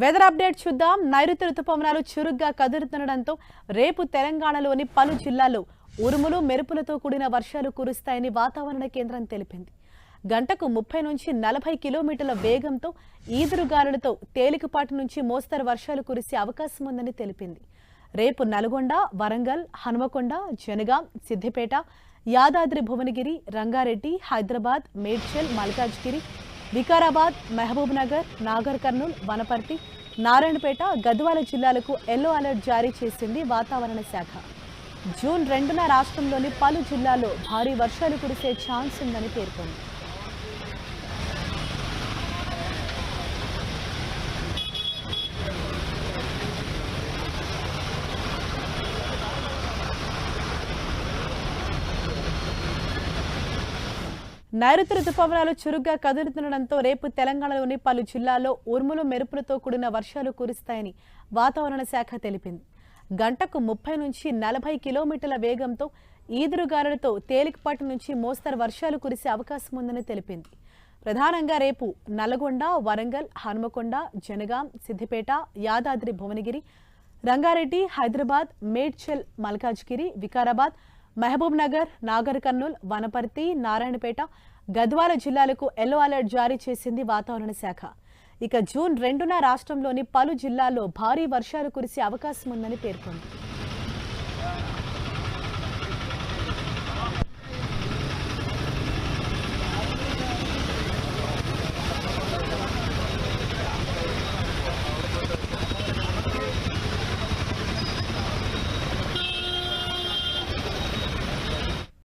Weather update చూద్దాం. నైరుతి రుతుపవనాలు చురుగ్గా కదులుతుండటంతో రేపు తెలంగాణలోని పలు జిల్లాల్లో ఉరుములు మెరుపులతో కూడిన వర్షాలు కురుస్తాయని వాతావరణ కేంద్రం తెలిపింది. గంటకు 30 నుంచి 40 కిలోమీటర్ల వేగంతో ఈదురుగాలులతో తేలికపాటి నుంచి మోస్తరు వర్షాలు కురిసే అవకాశం ఉందని తెలిపింది. రేపు నల్గొండ, వరంగల్, హనుమకొండ, జనగాం, సిద్దిపేట, యాదాద్రి భువనగిరి, రంగారెడ్డి, హైదరాబాద్, మేడ్చల్, మల్కాజ్గిరి, వికారాబాద్, మహబూబ్ నగర్, నాగర్ కర్నూల్, వనపర్తి, నారాయణపేట, గద్వాల జిల్లాలకు ఎల్లో అలర్ట్ జారీ చేసింది వాతావరణ శాఖ. జూన్ 2న రాష్ట్రంలోని పలు జిల్లాల్లో భారీ వర్షాలు కురిసే ఛాన్స్ ఉందని పేర్కొంది. నైరుతి రుతుపవనాలు చురుగ్గా కదులుతుండటంతో రేపు తెలంగాణలోని పలు జిల్లాల్లో ఉరుములు మెరుపులతో కూడిన వర్షాలు కురుస్తాయని వాతావరణ శాఖ తెలిపింది. గంటకు 30 నుంచి 40 కిలోమీటర్ల వేగంతో ఈదురుగాలులతో తేలికపాటి నుంచి మోస్తరు వర్షాలు కురిసే అవకాశం ఉందని తెలిపింది. ప్రధానంగా రేపు నల్గొండ, వరంగల్, హనుమకొండ, జనగాం, సిద్దిపేట, యాదాద్రి భువనగిరి, రంగారెడ్డి, హైదరాబాద్, మేడ్చల్, మల్కాజ్గిరి, వికారాబాద్, మహబూబ్ నగర్, నాగర్ కర్నూల్, వనపర్తి, నారాయణపేట, గద్వాల జిల్లాలకు ఎల్లో అలర్ట్ జారీ చేసింది వాతావరణ శాఖ. ఇక జూన్ 2న రాష్ట్రంలోని పలు జిల్లాల్లో భారీ వర్షాలు కురిసే అవకాశం ఉందని పేర్కొంది.